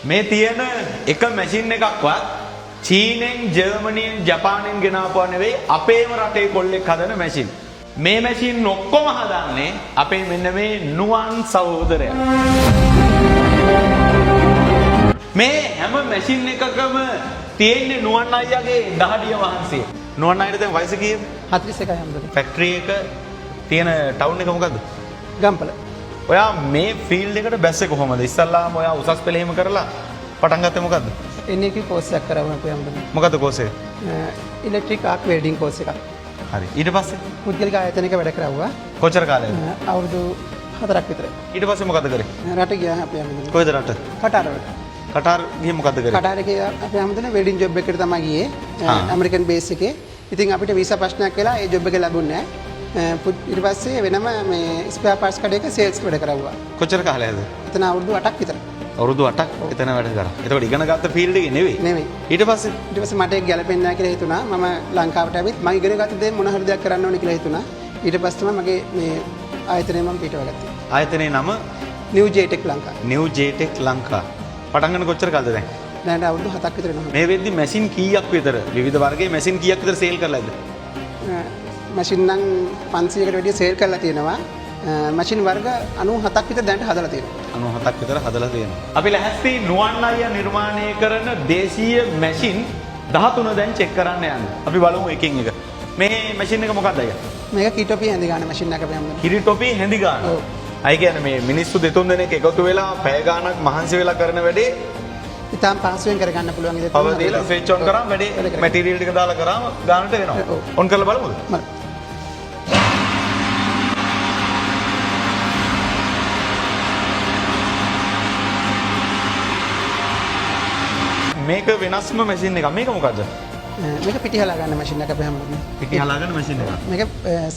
මේ තියෙන එක මැෂින් එකක්වත් චීනෙන් ජර්මනියෙන් ජපානයෙන් ගෙනාපුවා නෙවෙයි අපේම රටේ කොල්ලෙක් හදන මැෂින්. මේ මැෂින් ඔක්කොම හදන්නේ අපේ මෙන්න මේ නුවන් සහෝදරයා. මේ හැම මැෂින් එකකම තියෙන්නේ නුවන් අයියාගේ දහඩිය වහන්සේ. නුවන් අයියට දැන් වයස කීයද? 41යි හැමදේම. ෆැක්ටරි එක තියෙන ටවුන් එක මොකද්ද? ගම්පල. ඔයා මේ ෆීල්ඩ් එකට බැස්සේ කොහොමද? ඉස්සල්ලාම ඔයා උසස් පෙළ එහෙම කරලා පටන් ගත්තේ මොකද්ද? එන්නේ කි කෝස් එකක් කරවන්න පුළුවන්. මොකද්ද කෝස් එක? ඉලෙක්ට්‍රික් ආක් වෙල්ඩින් කෝස් එකක්. හරි. ඊට පස්සේ පුද්ගලික ආයතනයක වැඩ කරවුවා. කොච්චර කාලයක්ද? අවුරුදු 4ක් විතර. ඊට පස්සේ මොකද කරේ? රට ගියා අපි හැමදේම. කොයිද රට? කටාරවලට. කටාර් ගිහින් මොකද කරේ? කටාරේ ගියා අපි හැමදේම වෙල්ඩින් ජොබ් එකකට තමයි ගියේ. ඇමරිකන් බේස් එකේ. ඉතින් අපිට වීසා ප්‍රශ්නයක් වෙලා ඒ ජොබ් එක ලැබුණේ නැහැ. ඊට පස්සේ වෙනම මේ ස්පෙයා පාර්ට්ස් කඩේක සේල්ස් වැඩ කරවුවා. කොච්චර කාලයක්ද? එතන අවුරුදු 8ක් විතර. අවුරුදු 8ක් එතන වැඩ කරා. එතකොට ඉගෙන ගත්ත ෆීල්ඩ් එකේ නෙවෙයි. නෙවෙයි. ඊට පස්සේ මට ඒක ගැලපෙන්නේ නැහැ කියලා හිතුණා. මම ලංකාවට ඇවිත් මම ඉගෙන ගත්ත දේ මොන හරි දෙයක් කරන්න ඕනේ කියලා හිතුණා. ඊට පස්සේ තමයි මගේ මේ ආයතනය මම පිටවගත්තේ. ආයතනයේ නම New Jtech Lanka. New Jtech Lanka. පටන් ගන්න කොච්චර කාලද දැන්? දැන් අවුරුදු 7ක් විතර වෙනවා. මේ වෙද්දි මැෂින් කීයක් විතර විවිධ වර්ගයේ මැෂින් කීයක් විතර සේල් කරලාද? මැෂින් නම් 500කට වැඩිය සේල් කරලා තියෙනවා. මැෂින් වර්ග 97ක් විතර දැනට හදලා තියෙනවා. 97ක් විතර හදලා තියෙනවා. අපි ලැහැස්ති නුවන් අයියා නිර්මාණය කරන දේශීය මැෂින් 13 දැන් චෙක් කරන්න යන්නේ. අපි බලමු එකින් එක. මේ මැෂින් එක මොකක්ද අයියා? මේක කීටොපි හැඳි ගන්න මැෂින් එකක් අපි හැමෝම. කිරිටොපි හැඳි ගන්න. ඔව්. අය කියන්නේ මේ මිනිස්සු දෙතුන් දෙනෙක් එකතු වෙලා පැය ගාණක් මහන්සි වෙලා කරන වැඩේ ඉතාලම පහසුවෙන් කරගන්න පුළුවන් විදිහට පවර් දීලා ස්විච් ඔන් කරාම වැඩේ මැටීරියල් ටික දාලා කරාම ගානට වෙනවා. ඔන් කරලා බලමුද? මේක වෙනස්ම මැෂින් එකක්. මේක මොකද්ද? මේක පිටි හලා ගන්න මැෂින් එකක් අපි හැමෝම. පිටි හලා ගන්න මැෂින් එකක්. මේක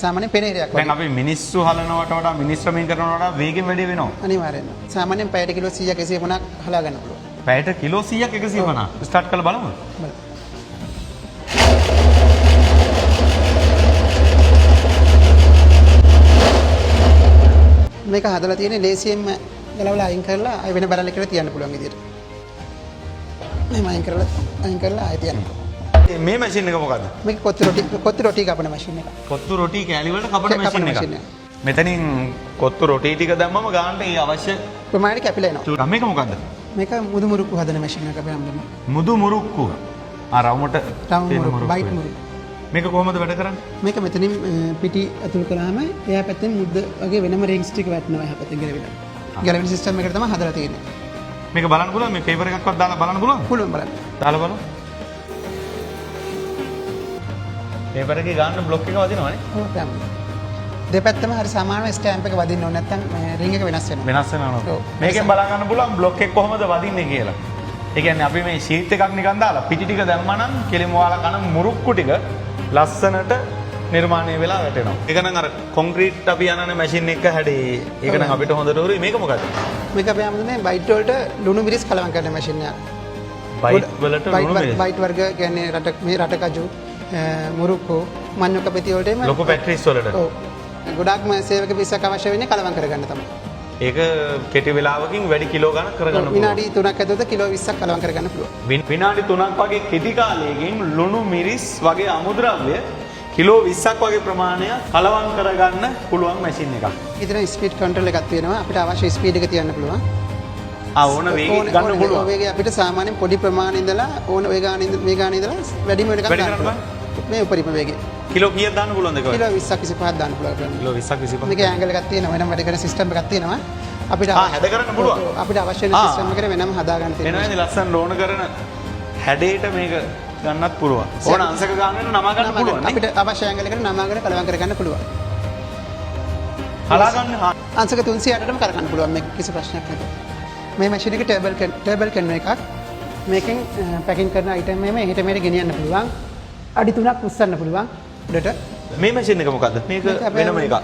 සාමාන්‍ය පෙනේරයක් වගේ. දැන් අපි මිනිස්සු හලනවට වඩා මිනිස් ශ්‍රමයෙන් කරනවට වඩා වේගෙන් වැඩි වෙනවා. අනිවාර්යෙන්ම. සාමාන්‍යයෙන් පැයට කිලෝ 100ක් 150ක් හලා ගන්න පුළුවන්. පැයට කිලෝ 100ක් 150. ස්ටාර්ට් කරලා බලමුද? බලමු. මේක හදලා තියෙන්නේ ලේසියෙන්ම ගලවලා අයින් කරලා ආය වෙන බරල් එකකට තියන්න පුළුවන් විදියට. මේ අයින් කරලා ආය තියන්න. මේ මැෂින් එක මොකද්ද? මේක කොත්තු රොටි කපන මැෂින් එක. කොත්තු රොටි කෑලි වලට කපන මැෂින් එකක්. මෙතනින් කොත්තු රොටි ටික දැම්මම ගානට ඒ අවශ්‍ය ප්‍රමාණයට කැපිලා එනවා. මේක මොකද්ද? මේක මුදු මුරුක්කු හදන මැෂින් එකක් අපි හැමෝම. මුදු මුරුක්කු. රවුමට බයිට් මුරුක්කු. මේක කොහොමද වැඩ කරන්නේ? මේක මෙතනින් පිටි අතුල් කළාම එයා පැත්තෙන් මුද්ද වගේ වෙනම රේන්ජ් ටික වැටෙනවා එහා පැත්තෙන් ගෙරවිලා. ගැලවෙන සිස්ටම් එකකට තමයි හදලා තියෙන්නේ. මේක බලන්න පුළුවන් මේ පේපර් එකක්වත් දාලා බලන්න පුළුවන්? පුළුවන් බලන්න. දාලා බලමු. පේපර් එකේ ගන්න බ්ලොක් එක වදිනවනේ. ඔව් තමයි. දෙපැත්තම හරි සමානව ස්ටෑම්ප් එක වදින්න ඕනේ නැත්නම් රින්ග් එක වෙනස් වෙනවා. වෙනස් වෙනවා. මේකෙන් බලා ගන්න පුළුවන් බ්ලොක් එක කොහොමද වදින්නේ කියලා. ඒ කියන්නේ අපි මේ ෂීට් එකක් නිකන් දාලා පිටි ටික දැම්මා නම් කෙලිම වාලා කන මුරුක්කු ටික ලස්සනට නිර්මාණය වෙලා වැටෙනවා. ඒක නම් අර කොන්ක්‍රීට් අපි යනනේ මැෂින් එක හැඩේ. ඒක නම් අපිට හොඳට උරුයි. මේක මොකද්ද? මේක අපි හැමෝම බයිට් වලට ලුණු මිරිස් කලවම් කරන මැෂින් එකක්. බයිට් වලට ලුණු මිරිස්. බයිට් වර්ග කියන්නේ රට කජු මුරුක්කු මඤ්ඤොක පෙති වලට එම ලොකු ෆැක්ටරිස් වලට. ඔව්. ගොඩාක්ම සේවක පිස්සක් අවශ්‍ය වෙන්නේ කලවම් කරගන්න තමයි. ඒක කෙටි වෙලාවකින් වැඩි කිලෝ ගණන් කරගන්න පුළුවන්. විනාඩි 3ක් ඇතුළත කිලෝ 20ක් කලවම් කරගන්න පුළුවන්. විනාඩි 3ක් වගේ කෙටි කාලයකින් ලුණු මිරිස් වගේ අමුද්‍රව්‍ය කිලෝ 20ක් වගේ ප්‍රමාණයක් කලවම් කරගන්න පුළුවන් මැෂින් එකක්. ඉතින් ස්පීඩ් කන්ට්‍රෝල් එකක් තියෙනවා. අපිට අවශ්‍ය ස්පීඩ් එක තියන්න පුළුවන්. ඕන වේගයක් ගන්න පුළුවන්. වේගය අපිට සාමාන්‍යයෙන් පොඩි ප්‍රමාණයක් ඉඳලා ඕන මේ ගාන ඉඳලා වැඩිම වෙනකම් ගන්න පුළුවන්. මේ උපරිම වේගය. කිලෝ කීයක් දාන්න පුළුවන්ද ඒක? කිලෝ 20ක් 25ක් දාන්න පුළුවන්. කිලෝ 20ක් 25ක්. මේකේ ඇන්ගල් එකක් තියෙනවා. වෙනම වැඩ කරන සිස්ටම් එකක් තියෙනවා. අපිට හැද කරන්න පුළුවන්. අපිට අවශ්‍ය වෙන සිස්ටම් එකට වෙනම හදා ගන්න තියෙනවා. එනවානේ ලස්සන ඕන කරන හැඩයට මේක ගන්නත් පුළුවන්. ඕන අංශක ගන්නට නමා ගන්න පුළුවන්. අපිට අවශ්‍ය ඇන්ගල් එකට නමාගෙන කලවම් කරගන්න පුළුවන්. හලා ගන්න අංශක 308ටම කරගන්න පුළුවන්. මේක කිසි ප්‍රශ්නයක් නැහැ. මේ මැෂින් එකේ ටේබල් කැන් එකක්. මේකෙන් පැකින් කරන අයිටම් එකම එහෙට මෙහෙට ගෙනියන්න පුළුවන්. අඩි 3ක් උස්සන්න පුළුවන්. උඩට මේ මැෂින් එක මොකද්ද? මේක වෙනම එකක්.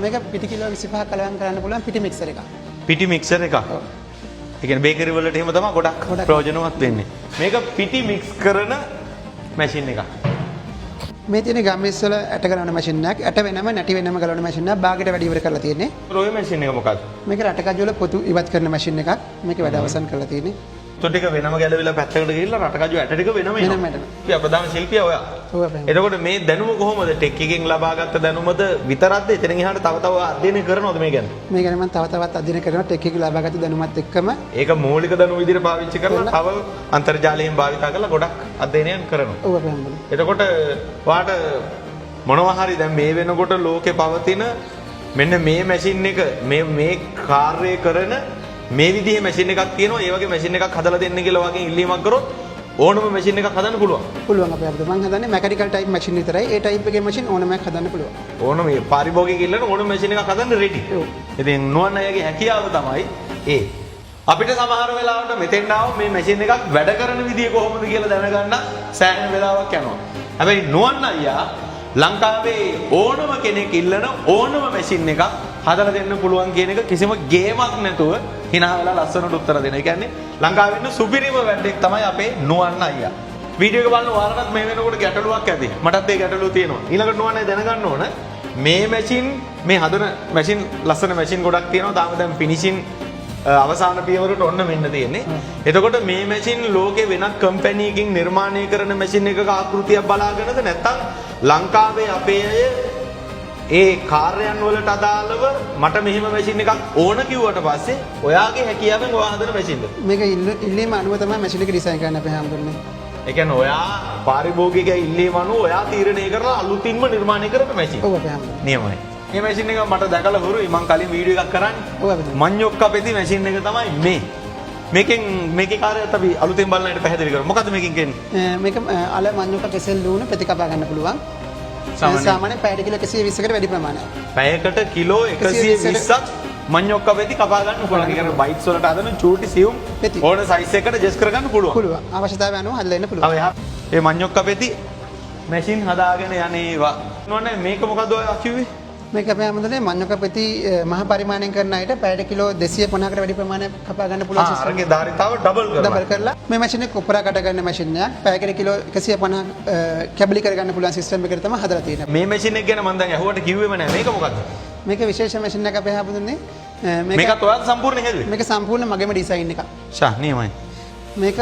මේක පිටි කිලෝ 25ක් කලවම් කරන්න පුළුවන් පිටි මික්සර් එකක්. පිටි මික්සර් එකක්. ඒ කියන්නේ බේකරි වලට එහෙම තමයි ගොඩක් ප්‍රයෝජනවත් වෙන්නේ. මේක පිටි මික්ස් කරන මැෂින් එකක්. මේ තියෙන ගම්මිස් වල ඇට ගලවන මැෂින් එකක්. ඇට වෙනම නැටි වෙනම ගලවන මැෂින් එකක්. බාගෙට වැඩි ඉවර කරලා තියෙන්නේ. ඔය මැෂින් එක මොකද්ද? මේක රට කජු වල පොතු ඉවත් කරන මැෂින් එකක්. මේක වැඩ අවසන් කරලා තියෙන්නේ. ටික වෙනම ගැලවිලා පැත්තකට ගිහිල්ලා රටකජු ඇට ටික වෙනම වෙනම එනවා. එනවා. ප්‍රධාන ශිල්පියා ඔයා. ඔව් අපේ. එතකොට මේ දැනුම කොහොමද ටෙක් එකෙන් ලබාගත්ත දැනුමද විතරක්ද එතනින් එහාට තව තව අධ්‍යයනය කරනවද මේ ගැන? මේ ගැන මම තව තවත් අධ්‍යයනය කරනවා ටෙක් එක ලබාගත් දැනුමත් එක්කම. ඒක මූලික දැනුම විදිහට පාවිච්චි කරලා තව අන්තර්ජාලයෙන් භාවිතා කරලා ගොඩක් අධ්‍යයනයන් කරනවා. ඔව් අපේ හම්බුනේ. එතකොට වාට මොනවා හරි දැන් මේ වෙනකොට ලෝකේ පවතින මෙන්න මේ මැෂින් එක මේ කාර්යය කරන මේ විදිහේ මැෂින් එකක් තියෙනවා. ඒ වගේ මැෂින් එකක් හදලා දෙන්න කියලා වගේ ඉල්ලීමක් කරොත් ඕනම මැෂින් එකක් හදන්න පුළුවන්. පුළුවන් අපේ අපිට. මම හදන්නේ මෙකැනිකල් ටයිප් මැෂින් විතරයි. ඒ ටයිප් එකේ මැෂින් ඕනම එකක් හදන්න පුළුවන්. ඕනම මේ පාරිභෝගික ඉල්ලන ඕනම මැෂින් එකක් හදන්න රෙඩි. ඔව්. ඉතින් නුවන් අයගේ හැකියාව තමයි ඒ. අපිට සමහර වෙලාවට මෙතෙන් ආව මේ මැෂින් එකක් වැඩ කරන විදිය කොහොමද කියලා දැනගන්න සෑහෙන වෙලාවක් යනවා. හැබැයි නුවන් අයියා ලංකාවේ ඕනම කෙනෙක් ඉල්ලන ඕනම මැෂින් එකක් හදලා දෙන්න පුළුවන් කියන එක කිසිම ගේමක් නැතුව hina වෙලා ලස්සනට උත්තර දෙන. ඒ කියන්නේ ලංකාවේ ඉන්න සුපිරිම වැඩෙක් තමයි අපේ නුවන් අයියා. වීඩියෝ එක බලන ඔයාලටත් මේ වෙනකොට ගැටලුවක් ඇති. මටත් ඒ ගැටලුව තියෙනවා. ඊළඟට නුවන් අයියා දැනගන්න ඕන මේ මැෂින් මේ හදන මැෂින් ලස්සන මැෂින් ගොඩක් තියෙනවා. තාම දැන් ෆිනිෂින් අවසාන පියවරට ඔන්න මෙන්න තියෙන්නේ. එතකොට මේ මැෂින් ලෝකේ වෙනත් කම්පැනි එකකින් නිර්මාණය කරන මැෂින් එකක ආකෘතියක් බලාගෙනද නැත්නම් ලංකාවේ අපේ අය ඒ කාර්යයන් වලට අදාළව මට මෙහෙම මැෂින් එකක් ඕන කිව්වට පස්සේ ඔයාගේ හැකියාවෙන් ඔයා හදන මැෂින් එක. මේක ඉල්ලීම අනුව තමයි මැෂින් එක ඩිසයින් කරන්න අපේ හම්බුනේ. ඒ කියන්නේ ඔයා පාරිභෝගික ඉල්ලීම අනුව ඔයා තීරණය කරලා අලුතින්ම නිර්මාණය කරපු මැෂින්. ඔව් අපේ හම්බුනේ. නියමයි. මේ මැෂින් එක මට දැකලා හුරුයි. මම කලින් වීඩියෝ එකක් කරන්නේ. ඔව් අපේ. මඤ්ඤොක්කා පෙති මැෂින් එක තමයි මේ. මේකේ කාර්යයත් අපි අලුතෙන් බලන්නට පැහැදිලි කරමු. මොකද්ද මේකෙන් කියන්නේ? මේක අල මඤ්ඤොක කෙසෙල් ලුණු පෙති කපා ගන්න පුළුවන්. සාමාන්‍යයෙන් පැයට කිලෝ 120කට වැඩි ප්‍රමාණයක්. පැයකට කිලෝ 120ක් මඤ්ඤොක්කා පෙති කපා ගන්න පුළුවන්. ඒ කියන්නේ බයිට්ස් වලට හදන චූටි සියුම් පෙති. ඕන සයිස් එකකට ජෙස් කරගන්න පුළුවන්. පුළුවන්. අවශ්‍යතාවය අනුව හදලා ඉන්න පුළුවන්. තව එහා මේ මඤ්ඤොක්කා පෙති මැෂින් හදාගෙන යන්නේවා. නෝනේ මේක මොකද්ද ඔය කිව්වේ? මේක අපේ හැමදෙන්නේ මඤ්ඤොක පෙති මහ පරිමාණයෙන් කරන අයට පැයට කිලෝ 250කට වැඩි ප්‍රමාණයක් කපා ගන්න පුළුවන් සිස්ටම්. අරගේ ධාරිතාව ඩබල් කරලා මේ මැෂින් එක උපරා කඩ ගන්න මැෂින් එකක්. පැයකට කිලෝ 150 කැබලි කර ගන්න පුළුවන් සිස්ටම් එකකට තමයි හදලා තියෙන්නේ. මේ මැෂින් එක ගැන මම දැන් අහුවට කිව්වෙම නෑ. මේක මොකද්ද? මේක විශේෂ මැෂින් එකක් අපේ හැමදෙන්නේ. මේකත් ඔයාලට සම්පූර්ණ හෙළුවේ? මේක සම්පූර්ණ මගේම ඩිසයින් එකක්. ෂා නියමයි. මේක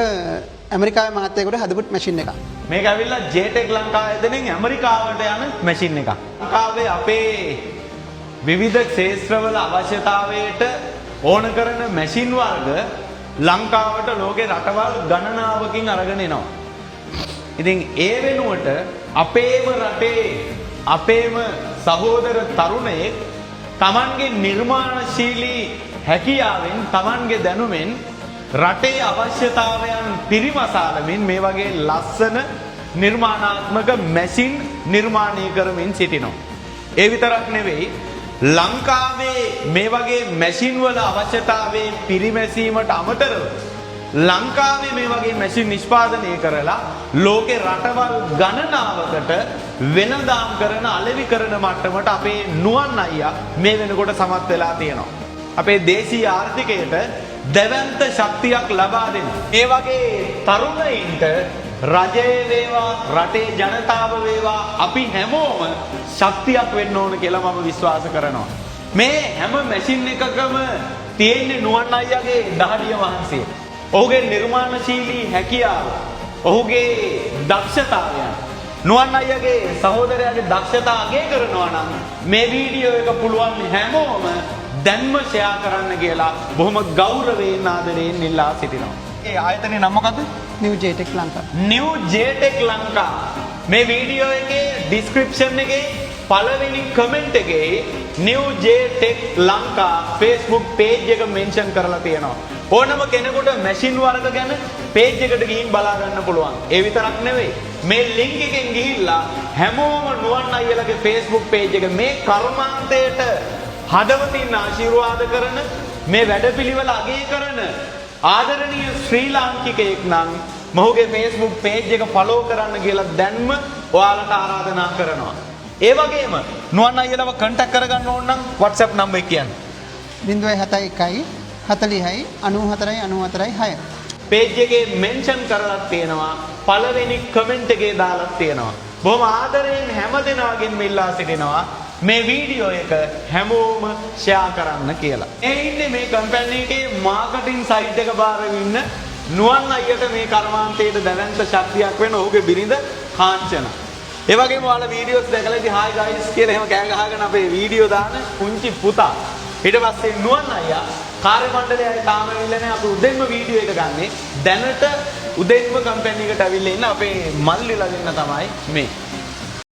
ඇමරිකාවේ මහත්තයෙකුට හදපු මැෂින් එකක්. මේක ඇවිල්ලා ජේටෙක් ලංකාව ඇදෙනින් ඇමරිකාවට යන මැෂින් එකක්. ලංකාවේ අපේ විවිධ ක්ෂේත්‍රවල අවශ්‍යතාවයට ඕන කරන මැෂින් වර්ග ලංකාවට ලෝකේ රටවල් ගණනාවකින් අරගෙන එනවා. ඉතින් ඒ වෙනුවට අපේම රටේ අපේම සහෝදර තරුණයෙක් Tamanගේ නිර්මාණශීලී හැකියාවෙන් Tamanගේ දැනුමෙන් රටේ අවශ්‍යතාවයන් පිරිමසාලමින් මේ වගේ ලස්සන නිර්මාණාත්මක මැෂින් නිර්මාණය කරමින් සිටිනවා. ඒ විතරක් නෙවෙයි ලංකාවේ මේ වගේ මැෂින් වල අවශ්‍යතාවයේ පිරිමැසීමට අමතරව ලංකාවේ මේ වගේ මැෂින් නිෂ්පාදනය කරලා ලෝකේ රටවල් ගණනාවකට වෙනදාම් කරන අලෙවි කරන මට්ටමට අපේ නුවන් අයියා මේ වෙනකොට සමත් වෙලා තියෙනවා. අපේ දේශීය ආර්ථිකයට දැවැන්ත ශක්තියක් ලබා දෙන්න. ඒ වගේ තරුණයින්ට රජය වේවා රටේ ජනතාව වේවා අපි හැමෝම ශක්තියක් වෙන්න ඕන කියලා මම විශ්වාස කරනවා. මේ හැම මැෂින් එකකම තියෙන්නේ නුවන් අයියාගේ දහඩිය වහන්සේ. ඔහුගේ නිර්මාණශීලී හැකියාව, ඔහුගේ දක්ෂතාවයන්, නුවන් අයියාගේ සහෝදරයාගේ දක්ෂතා අගය කරනවා නම් මේ වීඩියෝ එක පුළුවන් හැමෝම දැන්ම ෂෙයා කරන්න කියලා බොහොම ගෞරවයෙන් ආදරයෙන් ඉල්ලා සිටිනවා. ඒ ආයතනයේ නම මොකද්ද? New JTech Lanka. New JTech Lanka. මේ වීඩියෝ එකේ ඩිස්ක්‍රිප්ෂන් එකේ පළවෙනි කමෙන්ට් එකේ New JTech Lanka Facebook page එක මෙන්ෂන් කරලා තියෙනවා. ඕනම කෙනෙකුට මැෂින් වර්ග ගැන page එකට ගිහින් බලා ගන්න පුළුවන්. ඒ විතරක් නෙවෙයි. මේ link එකෙන් ගිහිල්ලා හැමෝම නුවන් අයියලගේ Facebook page එක මේ කර්මාන්තයට හදවතින් ආශිර්වාද කරන මේ වැඩපිළිවෙල අගය කරන ආදරණීය ශ්‍රී ලාංකිකයෙක් නම් මොහුගේ Facebook page එක follow කරන්න කියලා දැන්ම ඔයාලට ආරාධනා කරනවා. ඒ වගේම නුවන් අයියලව contact කරගන්න ඕන නම් WhatsApp number එක කියන්න. 071 40 94 94 6. page එකේ mention කරලා තියෙනවා. පළවෙනි comment එකේ දාලා තියෙනවා. බොහොම ආදරයෙන් හැමදෙනාගෙන්ම ඉල්ලා සිටිනවා මේ වීඩියෝ එක හැමෝම ෂෙයා කරන්න කියලා. ඒ ඉන්නේ මේ කම්පැනි එකේ මාකටිං සයිට් එක බාර ඉන්න නුවන් අයියට මේ කර්මාන්තයේ දැවැන්ත ශක්තියක් වෙන ඔහුගේ බිරිඳ කාංචන. ඒ වගේම ඔයාලා වීඩියෝස් දැකලා ඉතින් හායි ගයිස් කියලා එහෙම කෑ ගහගෙන අපේ වීඩියෝ දාන පුංචි පුතා. ඊට පස්සේ නුවන් අයියා කාර්ය මණ්ඩලයේ අය තාම ඇවිල්ලා නැහැ. අපි උදෙන්ම වීඩියෝ එක ගන්නෙ. දැනට උදෙන්ම කම්පැනි එකට ඇවිල්ලා ඉන්න අපේ මල්ලිලා දෙන්න තමයි මේ.